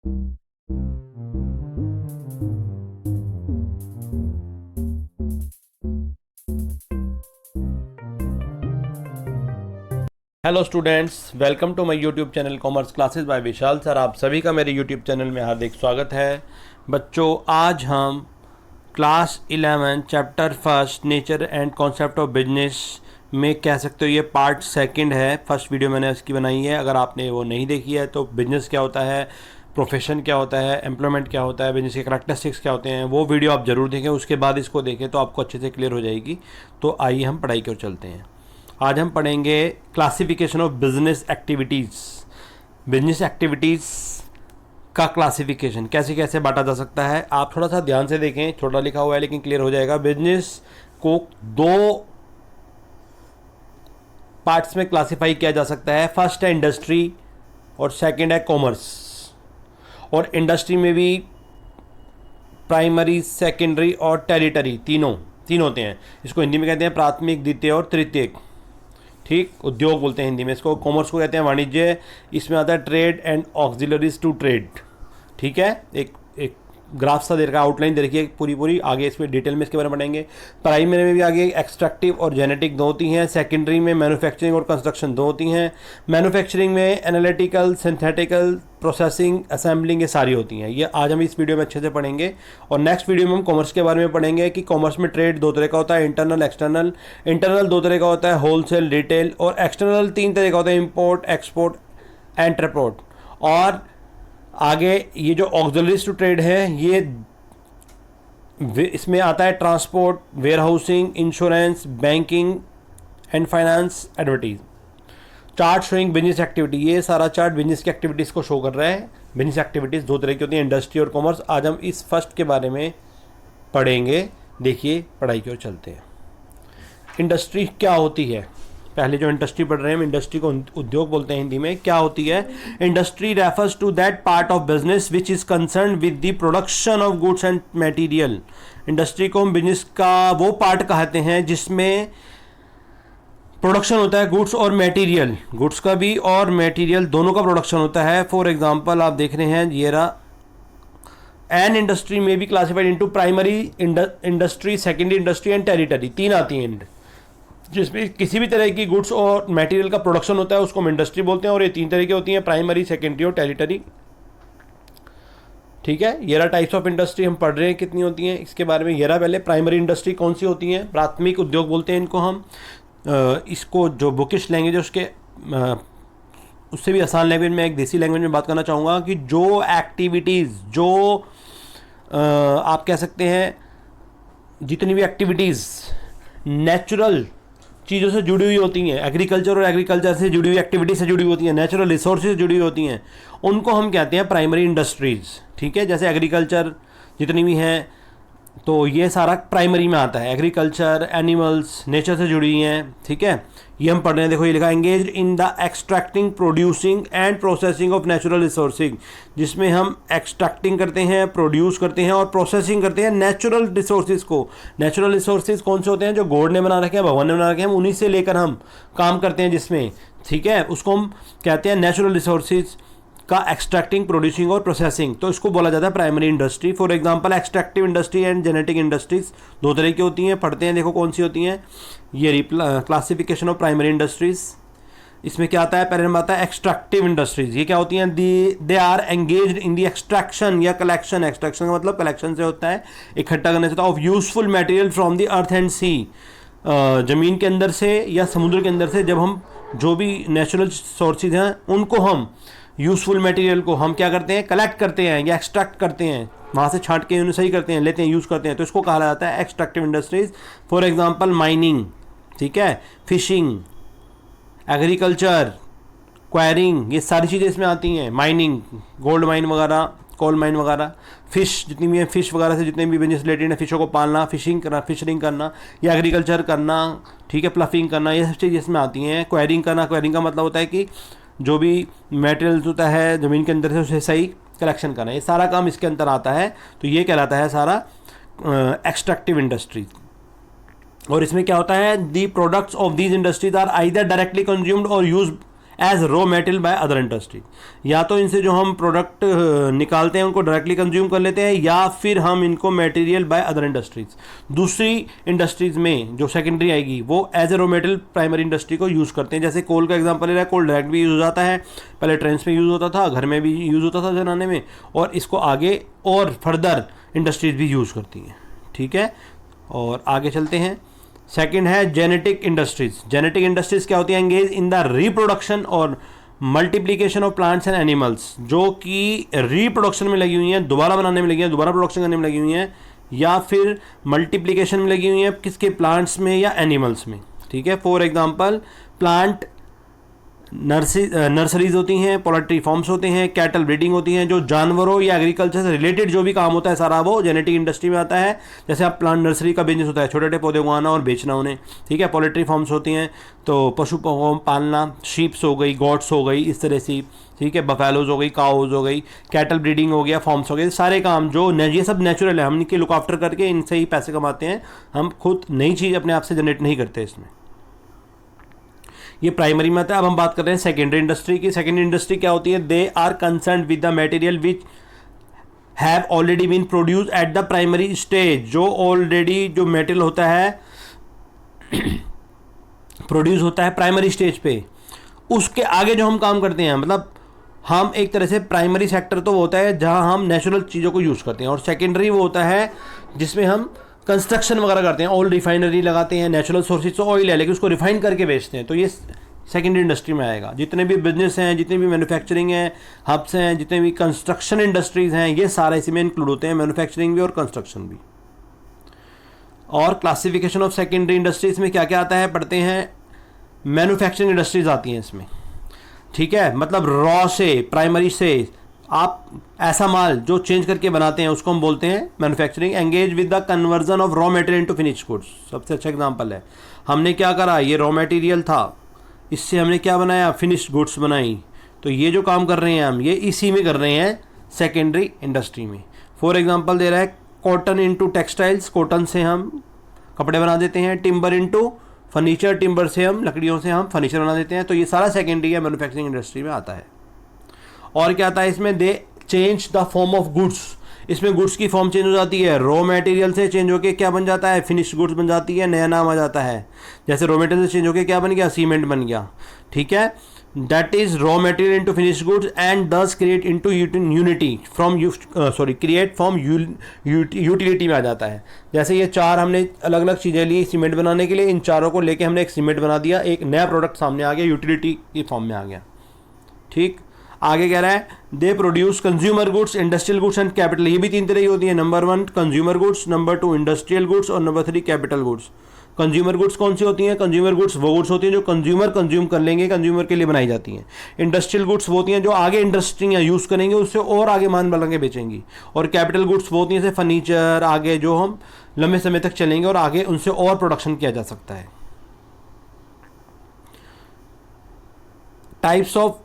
Hello students, welcome to my YouTube channel commerce classes by Vishal sir. आप सभी का मेरे यूट्यूब चैनल में हार्दिक स्वागत है। बच्चों, आज हम class 11 chapter first nature and concept of business में कह सकते हो ये पार्ट सेकंड है। फर्स्ट वीडियो मैंने इसकी बनाई है, अगर आपने वो नहीं देखी है तो बिजनेस क्या होता है, प्रोफेशन क्या होता है, एम्प्लॉयमेंट क्या होता है, बिजनेस के करैक्टरिस्टिक्स क्या होते हैं, वो वीडियो आप ज़रूर देखें। उसके बाद इसको देखें तो आपको अच्छे से क्लियर हो जाएगी। तो आइए हम पढ़ाई की ओर चलते हैं। आज हम पढ़ेंगे classification of business activities. Business activities का क्लासिफिकेशन कैसे कैसे बांटा जा सकता है, आप थोड़ा सा ध्यान से देखें। छोटा लिखा हुआ है लेकिन क्लियर हो जाएगा। बिजनेस को दो पार्ट्स में क्लासिफाई किया जा सकता है। फर्स्ट है इंडस्ट्री और सेकंड है कॉमर्स। और इंडस्ट्री में भी प्राइमरी, सेकेंडरी और टेरिटरी तीन होते हैं। इसको हिंदी में कहते हैं प्राथमिक, द्वितीय और तृतीयक। ठीक, उद्योग बोलते हैं हिंदी में इसको। कॉमर्स को कहते हैं वाणिज्य। इसमें आता है trade and auxiliaries to trade. ठीक है, एक ग्राफ सा दे रखा है, आउटलाइन दे रखी है पूरी। आगे इसमें डिटेल में इसके बारे में पढ़ेंगे। प्राइमरी में भी आगे एक्सट्रैक्टिव और जेनेटिक दो होती हैं। सेकेंडरी में मैन्युफैक्चरिंग और कंस्ट्रक्शन दो होती हैं। मैन्युफैक्चरिंग में एनालिटिकल, सिंथेटिकल, प्रोसेसिंग, असेंबलिंग, ये सारी होती हैं। ये आज हम इस वीडियो में अच्छे से पढ़ेंगे। और नेक्स्ट वीडियो में हम कॉमर्स के बारे में पढ़ेंगे कि कॉमर्स में ट्रेड दो तरह का होता है, इंटरनल, एक्सटर्नल। इंटरनल दो तरह का होता है, होलसेल, रिटेल। और एक्सटर्नल तीन तरह का होता है, इंपोर्ट, एक्सपोर्ट, एंटरपोर्ट। और आगे ये जो ऑक्सिलरीज टू ट्रेड है, ये इसमें आता है transport, warehousing, insurance, banking and finance, advertise. Chart showing business activity, ये सारा चार्ट बिजनेस की एक्टिविटीज़ को शो कर रहा है। बिजनेस एक्टिविटीज़ दो तरह की होती हैं, इंडस्ट्री और कॉमर्स। आज हम इस फर्स्ट के बारे में पढ़ेंगे। देखिए, पढ़ाई की ओर चलते हैं। इंडस्ट्री क्या होती है? पहले जो इंडस्ट्री पढ़ रहे हैं, हम इंडस्ट्री को उद्योग बोलते हैं हिंदी में। क्या होती है? Industry refers to that part of business which is concern with the production of goods and material. Industry को हम बिजनेस का वो पार्ट कहते हैं जिसमें प्रोडक्शन होता है, गुड्स और मटेरियल, गुड्स का भी और मटेरियल दोनों का प्रोडक्शन होता है। फॉर एग्जांपल आप देख रहे हैं, ये रहा। एन इंडस्ट्री में भी classified into primary industry, secondary industry and territory. तीन आती हैं, जिसमें किसी भी तरह की गुड्स और मटेरियल का प्रोडक्शन होता है उसको हम इंडस्ट्री बोलते हैं। और ये तीन तरह की होती हैं, प्राइमरी, सेकेंडरी और टेरिटरी। ठीक है, ये रहा टाइप्स ऑफ इंडस्ट्री हम पढ़ रहे हैं कितनी होती हैं इसके बारे में। ये रहा पहले प्राइमरी इंडस्ट्री कौन सी होती हैं, प्राथमिक उद्योग बोलते हैं इनको हम। इसको जो बुकिश लैंग्वेज है उससे भी आसान लैंग्वेज में, एक देसी लैंग्वेज में बात करना चाहूँगा कि जो एक्टिविटीज़, जो आप कह सकते हैं जितनी भी एक्टिविटीज़ नेचुरल चीज़ों से जुड़ी हुई होती हैं, एग्रीकल्चर और एग्रीकल्चर से जुड़ी हुई एक्टिविटी से जुड़ी हुई होती हैं, नेचुरल रिसोर्सेज से जुड़ी हुई होती हैं, उनको हम कहते हैं प्राइमरी इंडस्ट्रीज़। ठीक है, जैसे एग्रीकल्चर जितनी भी हैं तो ये सारा प्राइमरी में आता है। एग्रीकल्चर, एनिमल्स, नेचर से जुड़ी हैं। ठीक है, ये हम पढ़ रहे हैं। देखो ये लिखा, engage in the extracting, producing and processing of natural resourcing, जिसमें हम एक्सट्रैक्टिंग करते हैं, प्रोड्यूस करते हैं और प्रोसेसिंग करते हैं नेचुरल रिसोर्सेज को। नेचुरल रिसोर्सेज कौन से होते हैं? जो गॉड ने बना रखे हैं, भगवान ने बना रखे हैं, हम उन्हीं से लेकर हम काम करते हैं जिसमें। ठीक है, उसको हम कहते हैं नेचुरल रिसोर्सेज का एक्सट्रैक्टिंग, प्रोड्यूसिंग और प्रोसेसिंग। तो इसको बोला जाता है primary industry. For example extractive industry and genetic industries दो तरह की होती हैं, पढ़ते हैं। देखो कौन सी होती हैं ये, क्लासिफिकेशन ऑफ प्राइमरी इंडस्ट्रीज। इसमें क्या आता है? पहले नंबर आता है एक्सट्रैक्टिव इंडस्ट्रीज। ये क्या होती हैं? They are engaged in the extraction या कलेक्शन। एक्सट्रैक्शन का मतलब कलेक्शन से होता है, इकट्ठा करने से होता है, of useful material from the earth and sea, ज़मीन के अंदर से या समुद्र के अंदर से जब हम जो भी नेचुरल सोर्सेज हैं उनको हम यूज़फुल मटेरियल को हम क्या करते हैं? कलेक्ट करते हैं या एक्सट्रैक्ट करते हैं, वहाँ से छांट के उन्हें सही करते हैं, लेते हैं, यूज़ करते हैं। तो इसको कहा जाता है extractive industries. For example mining, ठीक है, फिशिंग, एग्रीकल्चर, क्वायरिंग, ये सारी चीज़ें इसमें आती हैं। माइनिंग, गोल्ड माइन वगैरह, कोल माइन वगैरह, फिश जितनी भी है, फिश वगैरह से जितने भी बिजनेस रिलेटेड है, फिशों को पालना, फिशिंग करना, फिशरिंग करना, या एग्रीकल्चर करना, ठीक है, प्लफिंग करना, ये सब चीज़ें इसमें आती हैं। क्वायरिंग करना, क्वायरिंग का मतलब होता है कि जो भी मटेरियल्स होता है ज़मीन के अंदर से उसे सही कलेक्शन करना, ये सारा काम इसके अंदर आता है। तो ये कहलाता है सारा एक्सट्रैक्टिव इंडस्ट्री। और इसमें क्या होता है? The products of these industries are either directly consumed or use as raw material by other industries. या तो इनसे जो हम प्रोडक्ट निकालते हैं उनको डायरेक्टली कंज्यूम कर लेते हैं, या फिर हम इनको मटेरियल बाय अदर इंडस्ट्रीज, दूसरी इंडस्ट्रीज में जो सेकेंडरी आएगी वो as a raw material primary industry को यूज़ करते हैं। जैसे कोल का एग्जांपल ले रहा है, कोल डायरेक्ट भी यूज़ हो जाता है, पहले ट्रेन्स में यूज़ होता था, घर में भी यूज़ होता था जलाने में, और इसको आगे और फर्दर इंडस्ट्रीज भी यूज़ करती हैं। ठीक है, और आगे चलते हैं। सेकंड है जेनेटिक इंडस्ट्रीज। जेनेटिक इंडस्ट्रीज क्या होती है? एंगेज इन द रिप्रोडक्शन और multiplication of plants and animals, जो कि रिप्रोडक्शन में लगी हुई हैं, दोबारा बनाने में लगी हैं, दोबारा प्रोडक्शन करने में लगी हुई हैं, या फिर मल्टीप्लिकेशन में लगी हुई हैं, किसके? प्लांट्स में या एनिमल्स में। ठीक है, फॉर एग्जांपल प्लांट नर्सरीज होती हैं, पोल्ट्री फार्म्स होते हैं, कैटल ब्रीडिंग होती हैं, जो जानवरों या एग्रीकल्चर से रिलेटेड जो भी काम होता है सारा वो जेनेटिक इंडस्ट्री में आता है। जैसे आप प्लांट नर्सरी का बिजनेस होता है, छोटे छोटे पौधे उगाना और बेचना उन्हें। ठीक है, पोल्ट्री फार्म्स होती हैं तो पशु पालना, शीप्स हो गई, गॉट्स हो गई, इस तरह से। ठीक है, बफेलोज हो गई, काउज हो गई, कैटल ब्रीडिंग हो गया, फार्म्स हो गए, सारे काम जो ये सब नेचुरल है, हम इनके लुक आफ्टर करके इनसे ही पैसे कमाते हैं, हम खुद नई चीज़ अपने आप से जनरेट नहीं करते इसमें। ये प्राइमरी में आता है। अब हम बात कर रहे हैं सेकेंडरी इंडस्ट्री की। सेकेंडरी इंडस्ट्री क्या होती है? They are concern with the material which have already been produce at the primary stage. जो ऑलरेडी जो मटेरियल होता है प्रोड्यूस होता है प्राइमरी स्टेज पे, उसके आगे जो हम काम करते हैं, मतलब हम एक तरह से प्राइमरी सेक्टर तो वो होता है जहां हम नेचुरल चीज़ों को यूज़ करते हैं, और सेकेंडरी वो होता है जिसमें हम कंस्ट्रक्शन वगैरह करते हैं, ऑयल रिफाइनरी लगाते हैं, नेचुरल सोर्सेज तो ऑयल है लेकिन उसको रिफाइन करके बेचते हैं, तो ये सेकेंडरी इंडस्ट्री में आएगा। जितने भी बिजनेस हैं, जितने भी मैन्युफैक्चरिंग हैं, हब्स हैं, जितने भी कंस्ट्रक्शन इंडस्ट्रीज़ हैं, ये सारे इसी में इंक्लूड होते हैं, मैन्युफैक्चरिंग भी और कंस्ट्रक्शन भी। और क्लासिफिकेशन ऑफ सेकेंडरी इंडस्ट्रीज में क्या क्या आता है पढ़ते हैं। मैन्युफैक्चरिंग इंडस्ट्रीज आती हैं इसमें। ठीक है, मतलब रॉ से, प्राइमरी से आप ऐसा माल जो चेंज करके बनाते हैं उसको हम बोलते हैं manufacturing. Engage with the conversion of raw material into finish goods, सबसे अच्छा एग्जांपल है। हमने क्या करा, ये रॉ मटेरियल था, इससे हमने क्या बनाया? फिनिश गुड्स बनाई। तो ये जो काम कर रहे हैं हम, ये इसी में कर रहे हैं सेकेंडरी इंडस्ट्री में। फॉर एग्जांपल दे रहा है कॉटन इनटू टेक्सटाइल्स, कॉटन से हम कपड़े बना देते हैं। टिम्बर इनटू फर्नीचर, टिम्बर से हम, लकड़ियों से हम फर्नीचर बना देते हैं। तो ये सारा सेकेंडरी या मैन्युफैक्चरिंग इंडस्ट्री में आता है। और क्या आता है इसमें? दे change the form of goods. इसमें गुड्स की फॉर्म चेंज हो जाती है, रॉ मटेरियल से चेंज होके क्या बन जाता है? फिनिश गुड्स बन जाती है, नया नाम आ जाता है। जैसे रॉ मटेरियल से चेंज होके क्या बन गया? सीमेंट बन गया। ठीक है, that is raw material into finish goods and thus create into unity from create from utility में आ जाता है। जैसे ये चार हमने अलग अलग चीज़ें ली सीमेंट बनाने के लिए, इन चारों को लेके हमने एक सीमेंट बना दिया, एक नया प्रोडक्ट सामने आ गया, यूटिलिटी की फॉर्म में आ गया। ठीक, आगे कह रहा है they produce consumer goods, industrial goods and capital. ये भी तीन तरह की होती है। Number 1 consumer goods, number 2 industrial goods और number 3 capital goods. Consumer goods कौन सी होती हैं? कंज्यूमर गुड्स वो गुड्स होती हैं जो कंज्यूमर कंज्यूम कर लेंगे, कंज्यूमर के लिए बनाई जाती हैं। इंडस्ट्रियल गुड्स वो होती हैं जो आगे इंडस्ट्रियाँ यूज़ करेंगे, उससे और आगे मान बना के बेचेंगी। और कैपिटल गुड्स वो होती हैं जैसे फर्नीचर, आगे जो हम लंबे समय तक चलेंगे और आगे उनसे और प्रोडक्शन किया जा सकता है। टाइप्स ऑफ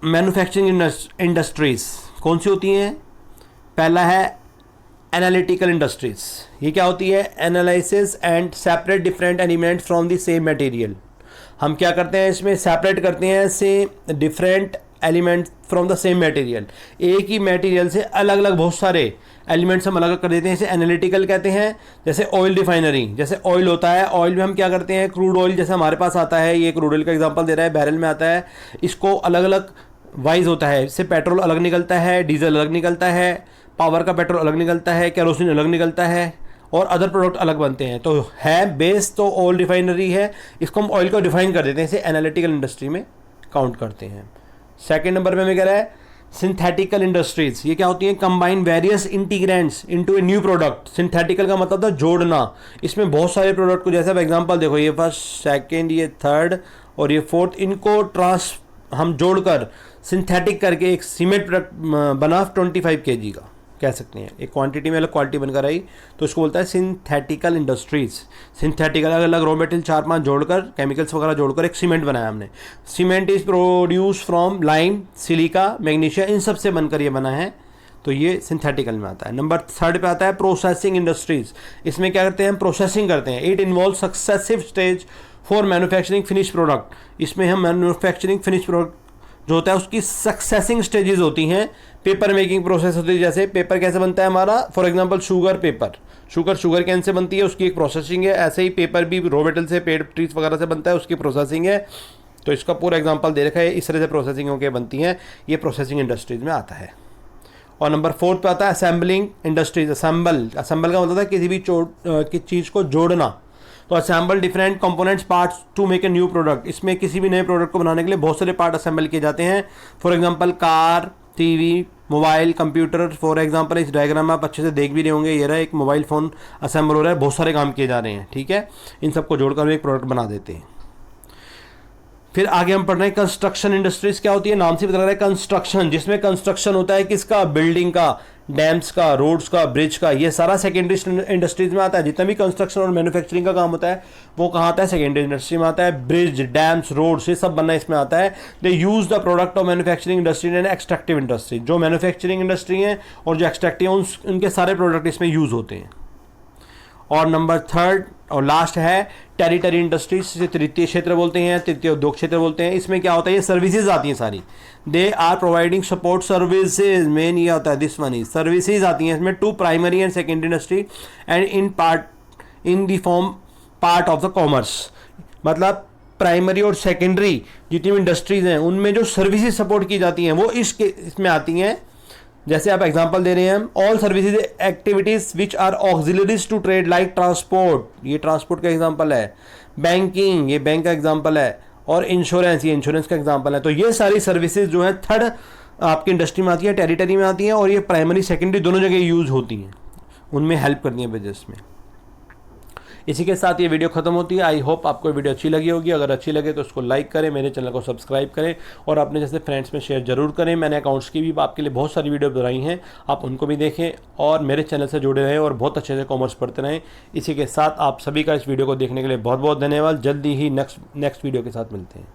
मैन्युफैक्चरिंग इंडस्ट्रीज कौन सी होती हैं? पहला है एनालिटिकल इंडस्ट्रीज। ये क्या होती है? Analysis and separate different element from the same material. हम क्या करते हैं इसमें? सेपरेट करते हैं से different element from the same material. एक ही मटेरियल से अलग अलग बहुत सारे एलिमेंट्स हम अलग अलग कर देते हैं, इसे एनालिटिकल कहते हैं। जैसे ऑयल रिफाइनरी, जैसे ऑयल होता है, ऑयल में हम क्या करते हैं? क्रूड ऑयल जैसे हमारे पास आता है, ये क्रूड ऑयल का एग्जांपल दे रहा है, बैरल में आता है, इसको अलग अलग वाइज होता है। इससे पेट्रोल अलग निकलता है, डीजल अलग निकलता है, पावर का पेट्रोल अलग निकलता है, केरोसिन अलग निकलता है और अदर प्रोडक्ट अलग बनते हैं। तो है बेस तो ऑयल रिफाइनरी है, इसको हम ऑयल को डिफाइन कर देते हैं, इसे एनालिटिकल इंडस्ट्री में काउंट करते हैं। सेकेंड नंबर पे हमें कह रहा है सिंथेटिकल इंडस्ट्रीज। ये क्या होती हैं? Combine various ingredients into a new product. Synthetical का मतलब था जोड़ना। इसमें बहुत सारे प्रोडक्ट को, जैसे एग्जांपल देखो, ये फर्स्ट, सेकंड, ये थर्ड और ये फोर्थ, इनको हम जोड़कर सिंथेटिक करके एक सीमेंट प्रोडक्ट बना 25 kg का, कह सकते हैं। एक क्वांटिटी में अलग क्वालिटी बनकर आई तो इसको बोलता है सिंथेटिकल इंडस्ट्रीज। सिंथेटिकल अलग अलग रॉ मटेरियल 4-5 जोड़कर, केमिकल्स वगैरह जोड़कर एक सीमेंट बनाया हमने। Cement is produce from lime, silica, magnesia, इन सब से बनकर ये बना है, तो ये सिंथेटिकल में आता है। नंबर 3 पे आता है प्रोसेसिंग इंडस्ट्रीज। इसमें क्या करते हैं? हम प्रोसेसिंग करते हैं। It involve successive stage for manufacturing finish product, इसमें हम मैन्युफैक्चरिंग फिनिश प्रोडक्ट जो होता है उसकी सक्सेसिंग स्टेजेस होती हैं, पेपर मेकिंग प्रोसेस होती है। जैसे पेपर कैसे बनता है हमारा, for example sugar paper, sugar can say बनती है, उसकी एक प्रोसेसिंग है। ऐसे ही पेपर भी रॉ मटेरियल से, पेड़ ट्रीज वगैरह से बनता है, उसकी प्रोसेसिंग है। तो इसका पूरा एग्जांपल दे रखा है, इस तरह से प्रोसेसिंग होकर बनती हैं, ये प्रोसेसिंग इंडस्ट्रीज में आता है। और नंबर 4 पे आता है असेंबलिंग इंडस्ट्रीज। असेंबल का मतलब है किसी भी की चीज़ को जोड़ना। तो assemble different components parts to make a new product, इसमें किसी भी नए प्रोडक्ट को बनाने के लिए बहुत सारे पार्ट असेंबल किए जाते हैं। For example car, TV, mobile, computer. For example इस डायग्राम में आप अच्छे से देख भी रहे होंगे, ये रहा एक मोबाइल फ़ोन असेंबल हो रहा है, बहुत सारे काम किए जा रहे हैं, ठीक है। इन सबको जोड़कर एक प्रोडक्ट बना देते हैं। फिर आगे हम पढ़ रहे हैं कंस्ट्रक्शन इंडस्ट्रीज क्या होती है, नाम से पता लग रहा है कंस्ट्रक्शन, जिसमें कंस्ट्रक्शन होता है किसका, बिल्डिंग का, डैम्स का, रोड्स का, ब्रिज का, ये सारा सेकेंडरी इंडस्ट्रीज में आता है। जितना भी कंस्ट्रक्शन और मैन्युफैक्चरिंग का काम होता है वो कहाँ आता है, सेकेंडरी इंडस्ट्री में आता है। ब्रिज, डैम्स, रोड्स, ये सब बनना इसमें आता है। They use the product of manufacturing industry and extractive industry, जो मैन्युफैक्चरिंग इंडस्ट्री है और जो एक्सट्रैक्टिव उनके सारे प्रोडक्ट इसमें यूज होते हैं। और नंबर 3 और लास्ट है टेरिटरी इंडस्ट्रीज, जिसे तृतीय क्षेत्र बोलते हैं, तृतीय उद्योग क्षेत्र बोलते हैं। इसमें क्या होता है, ये सर्विसेज आती हैं सारी, they are providing support services, main ये होता है दिस वन इज सर्विसेज आती हैं इसमें, to primary and secondary industry and in the form part of the commerce. मतलब प्राइमरी और सेकेंडरी जितनी भी इंडस्ट्रीज हैं उनमें जो सर्विसेज सपोर्ट की जाती हैं वो इसमें आती हैं। जैसे आप एग्जांपल दे रहे हैं हम, all services activities which are auxiliaries to trade like transport, ये ट्रांसपोर्ट का एग्जांपल है, बैंकिंग, ये बैंक का एग्जांपल है, और इंश्योरेंस, ये इंश्योरेंस का एग्जांपल है। तो ये सारी सर्विसेज जो है थर्ड आपकी इंडस्ट्री में आती है, टेरिटरी में आती हैं, और ये प्राइमरी सेकेंडरी दोनों जगह यूज होती हैं, उनमें हेल्प करती हैं बिजनेस में। इसी के साथ ये वीडियो खत्म होती है। आई होप आपको वीडियो अच्छी लगी होगी। अगर अच्छी लगे तो उसको लाइक करें, मेरे चैनल को सब्सक्राइब करें और अपने जैसे फ्रेंड्स में शेयर जरूर करें। मैंने अकाउंट्स की भी आपके लिए बहुत सारी वीडियो बनाई हैं, आप उनको भी देखें और मेरे चैनल से जुड़े रहें और बहुत अच्छे से कॉमर्स पढ़ते रहें। इसी के साथ आप सभी का इस वीडियो को देखने के लिए बहुत बहुत धन्यवाद। जल्दी ही नेक्स्ट वीडियो के साथ मिलते हैं।